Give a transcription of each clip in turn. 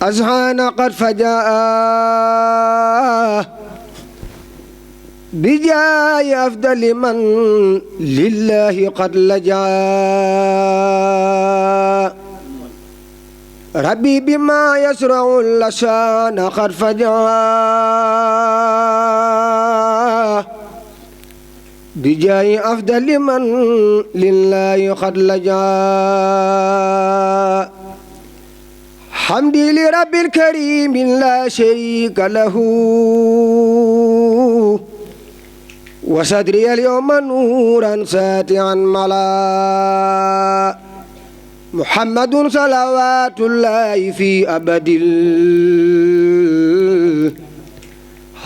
أزهان قد فجاء بجاي أفضل من لله قد لجأ ربي بما يسرع اللسان قد فجاء بجاي أفضل من لله قد لجأ حمدي لرب الكريم لا شريك له وصدري اليوم نورا ساتعا ملا محمد صلوات الله في أبد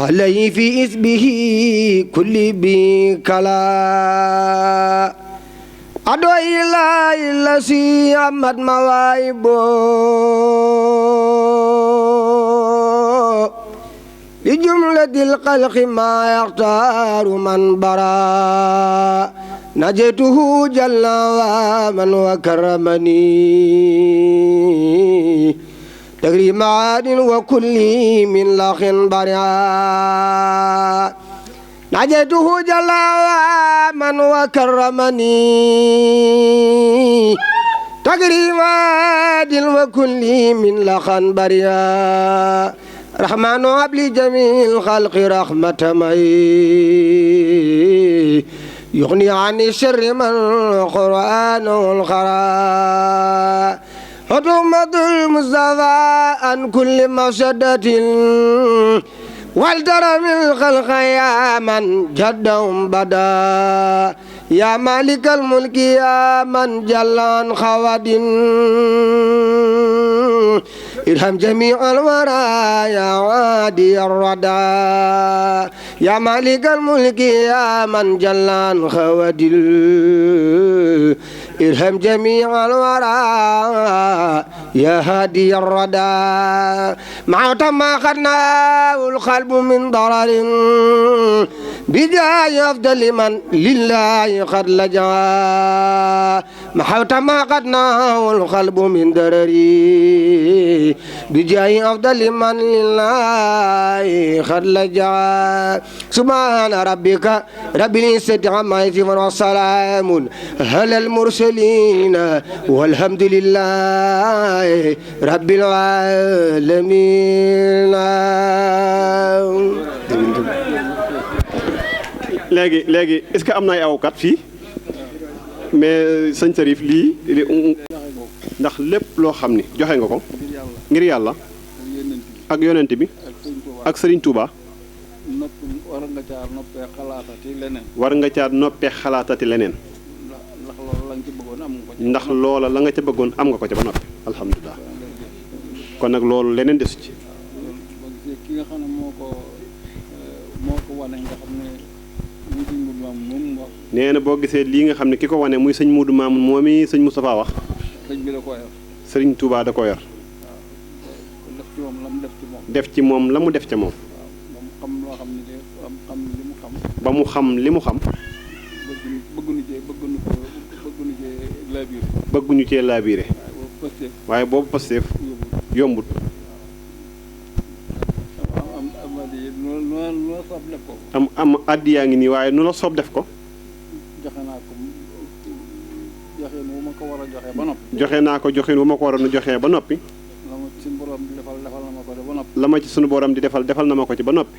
عليه في اسمه كل بكلا أدعو إله الذي أمت مواهبه لجملة الخلق ما يختار من برا نجيته جل ومن وكرمني تكريم عاد وكل من لخ برا نجيته جل ومن وكرمني تكريم عاد وكل من لخ برا رحمن أبلي جميع الخلق رحمة مي يغني عن الشر من القرآن والقراء حكمة المصطفى عن كل مفسدة والترى من الخلق يا من جدهم بدا يا مالك الملك يا من جل عن خواد ارحم جميع الورى يا عادي الردى يا مالك الملك يا من جل عن خواد ارحم جميع الورى يا هادي الردى معه ما أخذناه القلب من ضرر بجاي أفضل من لله قد لجأ محوت ما أخذناه القلب من ضرر بجاي أفضل من لله قد لجأ سبحان ربك رب العزة عما يصفون والسلام على المرسلين والحمد لله رب العالمين. léegi est-ce que am na ay awkat fii mais sëñ Cherif lii ndax lépp loo xam ni joxe nga ko ngir yàlla ak yonent bi ak Serigne Touba war nga caa noppee xalaatati leneen ndax loola la nga ca bëggoon am nga ko ca ba noppi alhamdulilah kon nag loolu leneen desu ci. ki nga xam ne moo ko wane nga xam ne nee na boo gisee lii nga xam ne ki ko wane muy sëñ Modou Mamoun moom i sëñ Moustapha wax. sëñ bi da ko yor. Sëriñ Touba da ko yor. def ci moom la mu def ca moom. ba mu xam li mu xam. bëgguñu cee laabiire. waaye boobu Pastef yombut. am addi yaa ngi nii waaye nu la soob def ko. joxe naa ko joxin wu ma ko war a joxe ba noppi. joxe naa ko joxin wu ma ko waroon a joxe ba noppi. la ma ci suñu borom di defal la ma ci sunu borom di defal na ma ko ci ba noppi.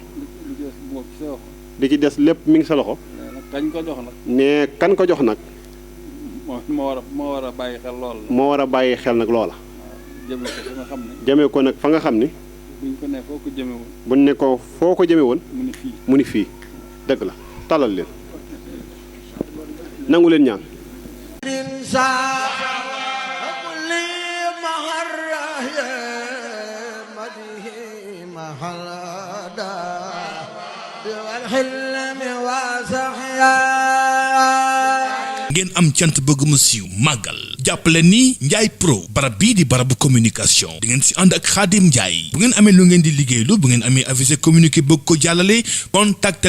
di ci des lépp mi ngi sa loxo. kañ ko jox nag. ne kan ko jox nag. moo war a bàyyi xel loola. moo war a bàyyi xel nag loola. jëmee ko fa nga xam ne. jëmee ko nag fa nga xam ni. buñ ko ne foo ko jëme woon. buñ ne ko foo ko jëme woon. mu ni fii dëgg la talal leen. nangu leen ñaan. ngeen am cant bëgg mu siiw màggal jàppale ni Ndiaye Pro barab bii di barabu communication di ngeen si ànd ak Khadim Ndiaye bu ngeen amee lu ngeen di liggéeylu bu ngeen amee avisé communiqué bëgg ko jàllale contacté